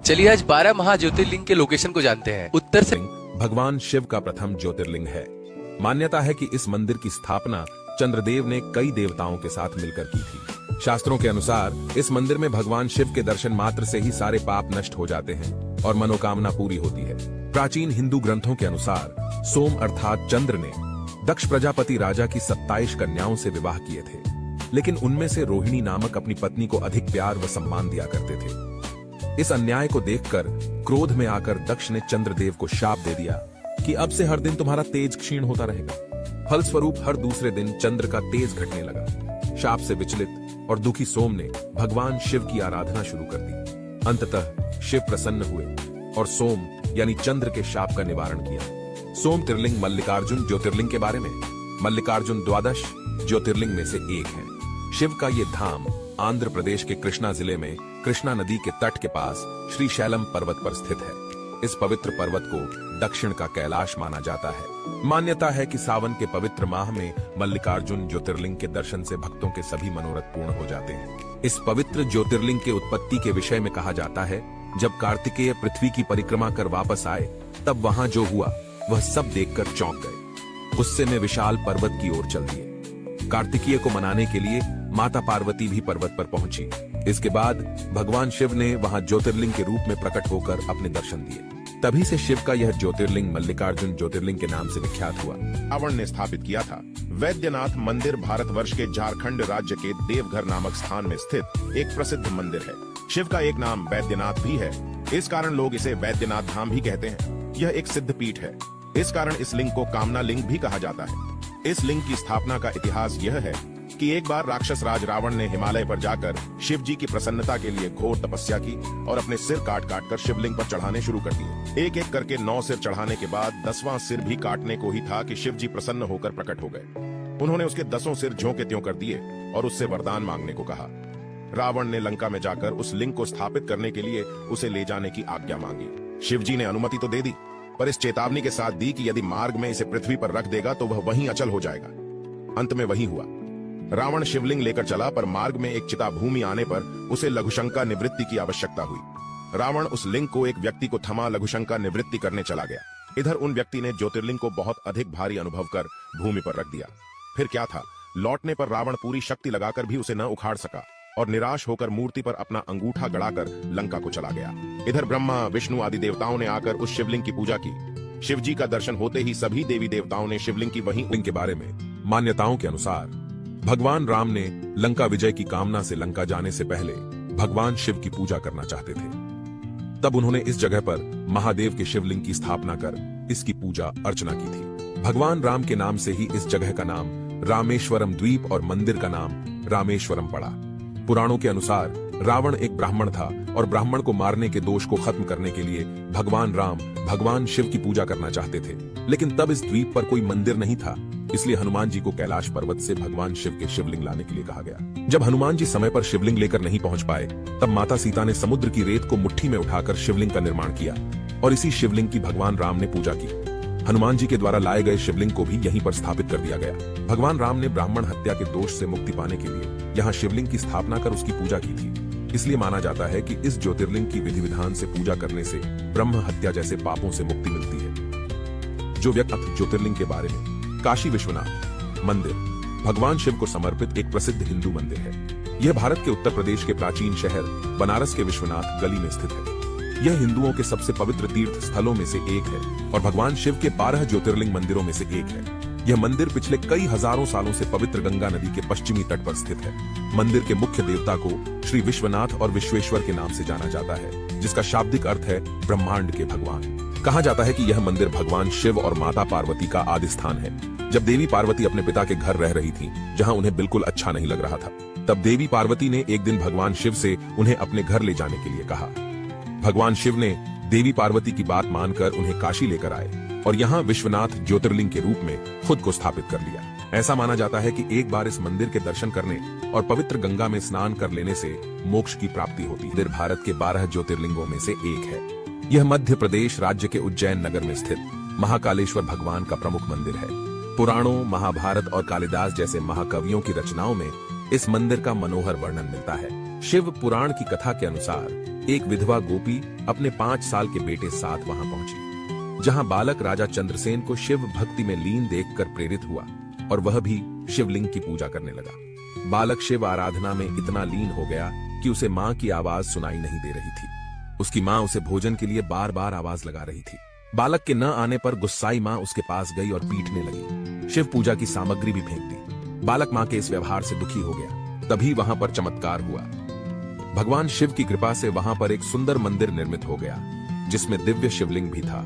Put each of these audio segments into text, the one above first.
चलिए आज 12 महाज्योतिर्लिंग के लोकेशन को जानते हैं। उत्तर से भगवान शिव का प्रथम ज्योतिर्लिंग है। मान्यता है कि इस मंदिर की स्थापना चंद्रदेव ने कई देवताओं के साथ मिलकर की थी। शास्त्रों के अनुसार इस मंदिर में भगवान शिव के दर्शन मात्र से ही सारे पाप नष्ट हो जाते हैं और मनोकामना पूरी होती है। प्राचीन हिंदू ग्रंथों के अनुसार सोम अर्थात चंद्र ने दक्ष प्रजापति राजा की 27 कन्याओं से विवाह किए थे, लेकिन उनमें से रोहिणी नामक अपनी पत्नी को अधिक प्यार व सम्मान दिया करते थे। इस अन्याय को देखकर क्रोध में आकर दक्ष ने चंद्रदेव को शाप दे दिया कि अब से हर दिन तुम्हारा तेज क्षीण होता रहेगा। फलस्वरूप हर दूसरे दिन चंद्र का तेज घटने लगा। शाप से विचलित और दुखी सोम ने भगवान शिव की आराधना शुरू कर दी। अंततः शिव प्रसन्न हुए और सोम यानी चंद्र के शाप का निवारण किया। सोम तिर्लिंग मल्लिकार्जुन ज्योतिर्लिंग के बारे में। मल्लिकार्जुन द्वादश ज्योतिर्लिंग में से एक है। शिव का ये धाम आंध्र प्रदेश के कृष्णा जिले में कृष्णा नदी के तट के पास श्री शैलम पर्वत पर स्थित है। इस पवित्र पर्वत को दक्षिण का कैलाश माना जाता है। मान्यता है कि सावन के पवित्र माह में मल्लिकार्जुन ज्योतिर्लिंग के दर्शन से भक्तों के सभी मनोरथ पूर्ण हो जाते हैं। इस पवित्र ज्योतिर्लिंग के उत्पत्ति के विषय में कहा जाता है, जब कार्तिकेय पृथ्वी की परिक्रमा कर वापस आए तब वहां जो हुआ वह सब देखकर चौंक गए। गुस्से में विशाल पर्वत की ओर चल दिए। कार्तिकेय को मनाने के लिए माता पार्वती भी पर्वत पर पहुंची। इसके बाद भगवान शिव ने वहां ज्योतिर्लिंग के रूप में प्रकट होकर अपने दर्शन दिए। तभी से शिव का यह ज्योतिर्लिंग मल्लिकार्जुन ज्योतिर्लिंग के नाम से विख्यात हुआ। रावण ने स्थापित किया था। वैद्यनाथ मंदिर भारतवर्ष के झारखंड राज्य के देवघर नामक स्थान में स्थित एक प्रसिद्ध मंदिर है। शिव का एक नाम वैद्यनाथ भी है, इस कारण लोग इसे वैद्यनाथ धाम भी कहते हैं। यह एक सिद्ध पीठ है, इस कारण इस लिंग को कामना लिंग भी कहा जाता है। इस लिंग की स्थापना का इतिहास यह है कि एक बार राक्षस राज रावण ने हिमालय पर जाकर शिव जी की प्रसन्नता के लिए घोर तपस्या की और अपने सिर काट काट कर शिवलिंग पर चढ़ाने शुरू कर दिए। एक एक करके 9 सिर चढ़ाने के बाद 10वां सिर भी काटने को ही था कि शिव जी प्रसन्न होकर प्रकट हो गए। उन्होंने उसके 10 सिर ज्यों के त्यों कर दिए और उससे वरदान मांगने को कहा। रावण ने लंका में जाकर उस लिंग को स्थापित करने के लिए उसे ले जाने की आज्ञा मांगी। शिव जी ने अनुमति तो दे दी, पर इस चेतावनी के साथ दी कि यदि मार्ग में इसे पृथ्वी पर रख देगा तो वह वहीं अचल हो जाएगा। अंत में वही हुआ। रावण शिवलिंग लेकर चला, पर मार्ग में एक चिता भूमि आने पर उसे लघुशंका निवृत्ति की आवश्यकता हुई। रावण उस लिंग को एक व्यक्ति को थमा लघुशंका निवृत्ति करने चला गया। इधर उन व्यक्ति ने ज्योतिर्लिंग को बहुत अधिक भारी अनुभव कर भूमि पर रख दिया। फिर क्या था, लौटने पर रावण पूरी शक्ति लगाकर भी उसे न उखाड़ सका और निराश होकर मूर्ति पर अपना अंगूठा गड़ाकर लंका को चला गया। इधर ब्रह्मा विष्णु आदि देवताओं ने आकर उस शिवलिंग की पूजा की। शिव जी का दर्शन होते ही सभी देवी देवताओं ने शिवलिंग की वहीं लिंग के बारे में मान्यताओं के अनुसार भगवान राम ने लंका विजय की कामना से लंका जाने से पहले भगवान शिव की पूजा करना चाहते थे। तब उन्होंने इस जगह पर महादेव के शिवलिंग की स्थापना कर इसकी पूजा अर्चना की थी। भगवान राम के नाम से ही इस जगह का नाम रामेश्वरम द्वीप और मंदिर का नाम रामेश्वरम पड़ा। पुराणों के अनुसार रावण एक ब्राह्मण था और ब्राह्मण को मारने के दोष को खत्म करने के लिए भगवान राम भगवान शिव की पूजा करना चाहते थे, लेकिन तब इस द्वीप पर कोई मंदिर नहीं था, इसलिए हनुमान जी को कैलाश पर्वत से भगवान शिव के शिवलिंग लाने के लिए कहा गया। जब हनुमान जी समय पर शिवलिंग लेकर नहीं पहुंच पाए, तब माता सीता ने समुद्र की रेत को मुट्ठी में उठाकर शिवलिंग का निर्माण किया और इसी शिवलिंग की भगवान राम ने पूजा की। हनुमान जी के द्वारा लाए गए शिवलिंग को भी यहीं पर स्थापित कर दिया गया। भगवान राम ने ब्राह्मण हत्या के दोष से मुक्ति पाने के लिए यहाँ शिवलिंग की स्थापना कर उसकी पूजा की थी। इसलिए माना जाता है कि इस ज्योतिर्लिंग की विधि विधान से पूजा करने से ब्रह्म हत्या जैसे पापों से मुक्ति मिलती है। जो व्यक्ति ज्योतिर्लिंग के बारे में काशी विश्वनाथ मंदिर भगवान शिव को समर्पित एक प्रसिद्ध हिंदू मंदिर है। यह भारत के उत्तर प्रदेश के प्राचीन शहर बनारस के विश्वनाथ गली में स्थित है। यह हिंदुओं के सबसे पवित्र तीर्थ स्थलों में से एक है और भगवान शिव के 12 ज्योतिर्लिंग मंदिरों में से एक है। यह मंदिर पिछले कई हजारों सालों से पवित्र गंगा नदी के पश्चिमी तट पर स्थित है। मंदिर के मुख्य देवता को श्री विश्वनाथ और विश्वेश्वर के नाम से जाना जाता है, जिसका शाब्दिक अर्थ है ब्रह्मांड के भगवान। कहा जाता है कि यह मंदिर भगवान शिव और माता पार्वती का आदि स्थान है। जब देवी पार्वती अपने पिता के घर रह रही थी, जहां उन्हें बिल्कुल अच्छा नहीं लग रहा था, तब देवी पार्वती ने एक दिन भगवान शिव से उन्हें अपने घर ले जाने के लिए कहा। भगवान शिव ने देवी पार्वती की बात मानकर उन्हें काशी लेकर आए और यहाँ विश्वनाथ ज्योतिर्लिंग के रूप में खुद को स्थापित कर लिया। ऐसा माना जाता है कि एक बार इस मंदिर के दर्शन करने और पवित्र गंगा में स्नान कर लेने से मोक्ष की प्राप्ति होती है। मंदिर भारत के 12 ज्योतिर्लिंगों में से एक है। यह मध्य प्रदेश राज्य के उज्जैन नगर में स्थित महाकालेश्वर भगवान का प्रमुख मंदिर है। पुराणों, महाभारत और कालिदास जैसे महाकवियों की रचनाओं में इस मंदिर का मनोहर वर्णन मिलता है। शिव पुराण की कथा के अनुसार एक विधवा गोपी अपने 5 साल के बेटे साथ वहां पहुंची, जहां बालक राजा चंद्रसेन को शिव भक्ति में लीन देखकर प्रेरित हुआ और वह भी शिवलिंग की पूजा करने लगा। बालक शिव आराधना में इतना लीन हो गया कि उसे मां की आवाज सुनाई नहीं दे रही थी। उसकी मां उसे भोजन के लिए बार बार आवाज लगा रही थी। बालक के न आने पर गुस्साई मां उसके पास गई और पीटने लगी। शिव पूजा की सामग्री भी फेंक दी। बालक मां के इस व्यवहार से दुखी हो गया। तभी वहां पर चमत्कार हुआ। भगवान शिव की कृपा से वहां पर एक सुंदर मंदिर निर्मित हो गया, जिसमें दिव्य शिवलिंग भी था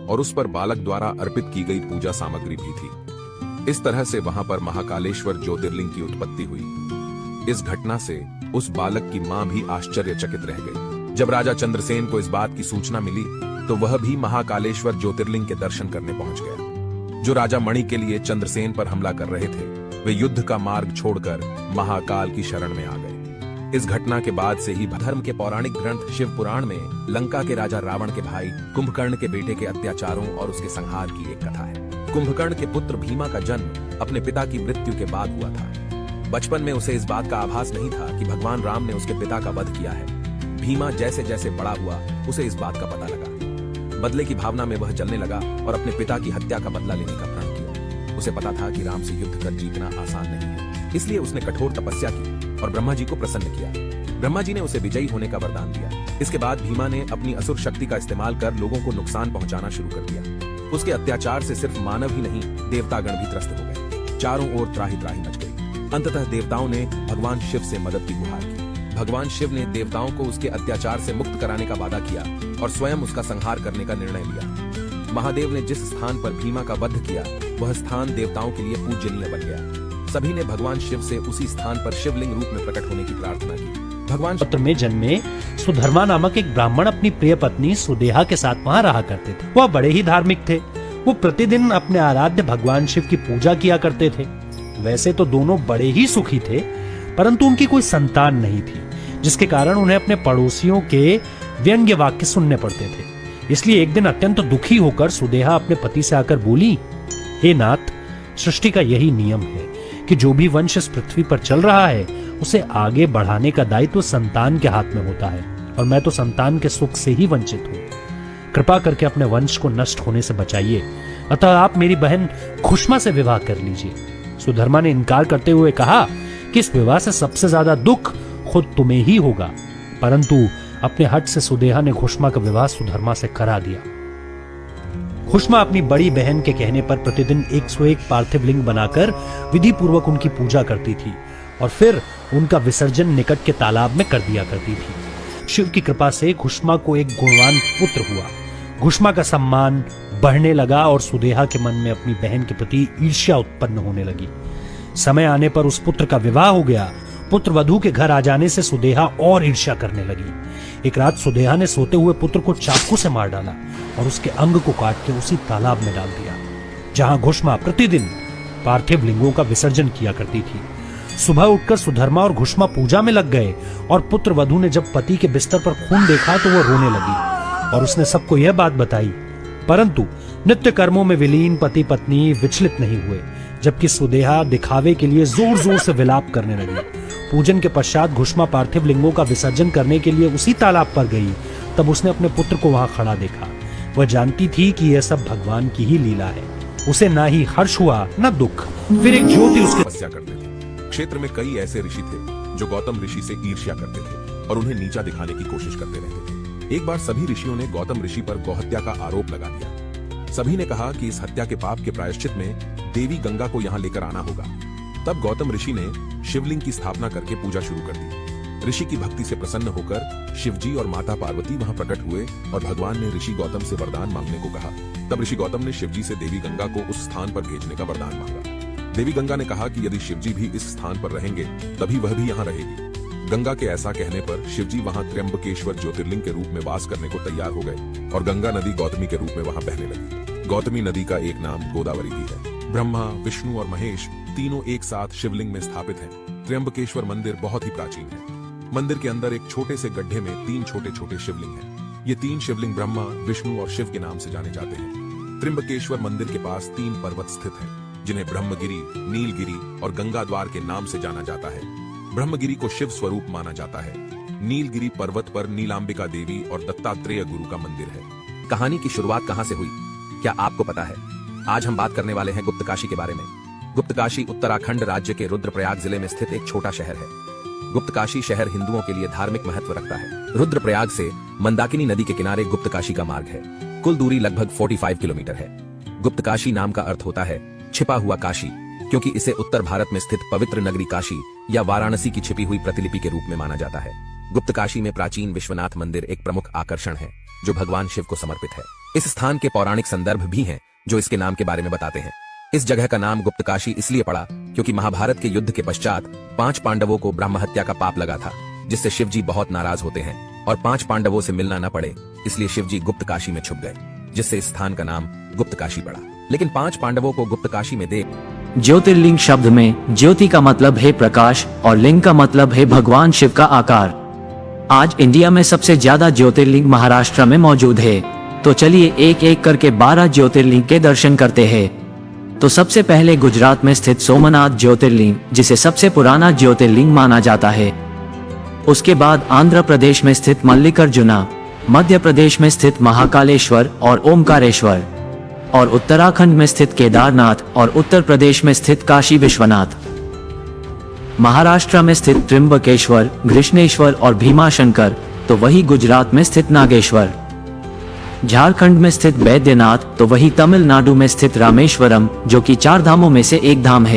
और उस पर बालक द्वारा अर्पित की गई पूजा सामग्री भी थी। इस तरह से वहां पर महाकालेश्वर ज्योतिर्लिंग की उत्पत्ति हुई। इस घटना से उस बालक की मां भी आश्चर्यचकित रह गई। जब राजा चंद्रसेन को इस बात की सूचना मिली तो वह भी महाकालेश्वर ज्योतिर्लिंग के दर्शन करने पहुंच गया। जो राजा मणि के लिए चंद्रसेन पर हमला कर रहे थे, वे युद्ध का मार्ग छोड़कर महाकाल की शरण में आ गए। इस घटना के बाद से ही धर्म के पौराणिक ग्रंथ शिव पुराण में लंका के राजा रावण के भाई कुंभकर्ण के बेटे के अत्याचारों और उसके संहार की एक कथा है। कुंभकर्ण के पुत्र भीमा का जन्म अपने पिता की मृत्यु के बाद हुआ था। बचपन में उसे इस बात का आभास नहीं था कि भगवान राम ने उसके पिता का वध किया है। भीमा जैसे जैसे बड़ा हुआ, उसे इस बात का पता लगा। बदले की भावना में वह जलने लगा और अपने पिता की हत्या का बदला लेने का प्रण किया। उसे पता था कि राम से युद्ध कर जीतना आसान नहीं है, इसलिए उसने कठोर तपस्या की और ब्रह्मा जी को प्रसन्न किया। ब्रह्मा जी ने उसे विजयी होने का वरदान दिया। इसके बाद भीमा ने अपनी असुर शक्ति का इस्तेमाल कर लोगों को नुकसान पहुंचाना शुरू कर दिया। उसके अत्याचार से सिर्फ मानव ही नहीं, देवतागण भी त्रस्त हो गए। चारों ओर त्राही त्राही मच गई। अंततः देवताओं ने भगवान शिव से मदद की गुहार की। भगवान शिव ने देवताओं को उसके अत्याचार से मुक्त कराने का वादा किया और स्वयं उसका संहार करने का निर्णय लिया। महादेव ने जिस स्थान पर भीमा का वध किया, वह स्थान देवताओं के लिए पूजनीय बन गया। सभी ने भगवान शिव से उसी स्थान पर शिवलिंग रूप में प्रकट होने की प्रार्थना की। भगवान पत्र में जन्मे सुधर्मा नामक एक ब्राह्मण अपनी प्रिय पत्नी सुदेहा के साथ वहां रहा करते थे। वह बड़े ही धार्मिक थे। वो प्रतिदिन अपने आराध्य भगवान शिव की पूजा किया करते थे। वैसे तो दोनों बड़े ही सुखी थे, परंतु उनकी कोई संतान नहीं थी, जिसके कारण उन्हें अपने पड़ोसियों के व्यंग्य वाक्य सुनने पड़ते थे। इसलिए एक दिन अत्यंत दुखी होकर सुदेहा अपने पति से आकर बोली, हे नाथ, सृष्टि का यही नियम है कि जो भी वंश इस पृथ्वी पर चल रहा है, उसे आगे बढ़ाने का दायित्व संतान के हाथ में होता है, और मैं तो संतान के सुख से ही वंचित हूँ। कृपा करके अपने वंश को नष्ट होने से बचाइए, अतः आप मेरी बहन खुष्मा से विवाह कर लीजिए। सुधर्मा ने इनकार करते हुए कहा कि इस विवाह से सबसे ज्यादा दुख खुद तुम्हें ही होगा, परंतु अपने हट से सुदेहा ने खुष्मा का विवाह सुधर्मा से करा दिया। खुष्मा अपनी बड़ी बहन के कहने पर प्रतिदिन 101 पार्थिव लिंग बनाकर विधि पूर्वक उनकी पूजा करती थी और फिर उनका विसर्जन निकट के तालाब में कर दिया करती थी। शिव की कृपा से खुष्मा को एक गुणवान पुत्र हुआ। खुष्मा का सम्मान बढ़ने लगा और सुदेहा के मन में अपनी बहन के प्रति ईर्ष्या उत्पन्न होने लगी। समय आने पर उस पुत्र का विवाह हो गया। पुत्र वधू के घर आ जाने से सुदेहा और ईर्ष्या करने लगी। एक रात सुदेहा ने सोते हुए पुत्र को चाकू से मार डाला और उसके अंग को काट के उसी तालाब में डाल दिया, जहां खुष्मा प्रतिदिन पार्थिव लिंगों का विसर्जन किया करती थी। सुबह उठकर सुधर्मा और खुष्मा पूजा में लग गए और पुत्र वधू ने जब पति के बिस्तर पर खून देखा तो वो रोने लगी और उसने सबको यह बात बताई, परंतु नित्य कर्मों में विलीन पति पत्नी विचलित नहीं हुए, जबकि सुदेहा दिखावे के लिए जोर जोर से विलाप करने लगी। पूजन के पश्चात खुष्मा पार्थिव लिंगों का विसर्जन करने के लिए उसी तालाब पर गई। तब उसने अपने पुत्र को वहां खड़ा देखा। वह जानती थी कि यह सब भगवान की ही लीला है। उसे ना ही हर्ष हुआ न दुख। फिर एक ज्योति उसके तपस्या करते थे। क्षेत्र में कई ऐसे ऋषि थे जो गौतम ऋषि से ईर्ष्या करते थे और उन्हें नीचा दिखाने की कोशिश करते रहते थे। एक बार सभी ऋषियों ने गौतम ऋषि पर गौहत्या का आरोप लगा दिया। सभी ने कहा कि इस हत्या के पाप के प्रायश्चित में देवी गंगा को यहाँ लेकर आना होगा। तब गौतम ऋषि ने शिवलिंग की स्थापना करके पूजा शुरू कर दी। ऋषि की भक्ति से प्रसन्न होकर शिवजी और माता पार्वती वहां प्रकट हुए और भगवान ने ऋषि गौतम से वरदान मांगने को कहा। तब ऋषि गौतम ने शिवजी से देवी गंगा को उस स्थान पर भेजने का वरदान मांगा। देवी गंगा ने कहा कि यदि शिवजी भी इस स्थान पर रहेंगे तभी वह भी यहाँ रहेगी। गंगा के ऐसा कहने पर शिवजी वहां त्र्यंबकेश्वर ज्योतिर्लिंग के रूप में वास करने को तैयार हो गए और गंगा नदी गौतमी के रूप में वहां बहने लगी। गौतमी नदी का एक नाम गोदावरी भी है। ब्रह्मा, विष्णु और महेश तीनों एक साथ शिवलिंग में स्थापित हैं। त्र्यंबकेश्वर मंदिर बहुत ही प्राचीन है। मंदिर के अंदर एक छोटे से गड्ढे में 3 छोटे छोटे शिवलिंग हैं। ये 3 शिवलिंग ब्रह्मा, विष्णु और शिव के नाम से जाने जाते हैं। त्र्यंबकेश्वर मंदिर के पास 3 पर्वत स्थित हैं, जिन्हें ब्रह्मगिरी, नीलगिरी और गंगा द्वार के नाम से जाना जाता है। ब्रह्मगिरी को शिव स्वरूप माना जाता है। नीलगिरी पर्वत पर नीलांबिका देवी और दत्तात्रेय गुरु का मंदिर है। कहानी की शुरुआत कहां से हुई, क्या आपको पता है? आज हम बात करने वाले हैं गुप्तकाशी के बारे में। गुप्तकाशी उत्तराखंड राज्य के रुद्रप्रयाग जिले में स्थित एक छोटा शहर है। गुप्तकाशी शहर हिंदुओं के लिए धार्मिक महत्व रखता है। रुद्रप्रयाग से मंदाकिनी नदी के किनारे गुप्तकाशी का मार्ग है। कुल दूरी लगभग 45 किलोमीटर है। गुप्तकाशी नाम का अर्थ होता है छिपा हुआ काशी, क्योंकि इसे उत्तर भारत में स्थित पवित्र नगरी काशी या वाराणसी की छिपी हुई प्रतिलिपि के रूप में माना जाता है। गुप्तकाशी में प्राचीन विश्वनाथ मंदिर एक प्रमुख आकर्षण है, जो भगवान शिव को समर्पित है। इस स्थान के पौराणिक संदर्भ भी हैं, जो इसके नाम के बारे में बताते हैं। इस जगह का नाम गुप्तकाशी इसलिए पड़ा क्योंकि महाभारत के युद्ध के पश्चात 5 पांडवों को ब्रह्म हत्या का पाप लगा था, जिससे शिव जी बहुत नाराज होते हैं और 5 पांडवों से मिलना न पड़े, इसलिए शिव जी गुप्तकाशी में छुप गए, जिससे इस स्थान का नाम गुप्तकाशी पड़ा। लेकिन 5 पांडवों को गुप्तकाशी में देख ज्योतिर्लिंग शब्द में ज्योति का मतलब है प्रकाश और लिंग का मतलब है भगवान शिव का आकार। आज इंडिया में सबसे ज्यादा ज्योतिर्लिंग महाराष्ट्र में मौजूद है। तो चलिए एक एक करके 12 ज्योतिर्लिंग के दर्शन करते हैं। तो सबसे पहले गुजरात में स्थित सोमनाथ ज्योतिर्लिंग, जिसे सबसे पुराना ज्योतिर्लिंग माना जाता है। उसके बाद आंध्र प्रदेश में स्थित मल्लिकार्जुना, मध्य प्रदेश में स्थित महाकालेश्वर और ओमकारेश्वर, और उत्तराखंड में स्थित केदारनाथ और उत्तर प्रदेश में स्थित काशी विश्वनाथ। महाराष्ट्र में स्थित त्र्यंबकेश्वर, घृष्णेश्वर और भीमाशंकर, तो वही गुजरात में स्थित नागेश्वर। झारखंड में स्थित बैद्यनाथ, तो वही तमिलनाडु में स्थित रामेश्वरम, जो कि 4 धामों में से एक धाम है।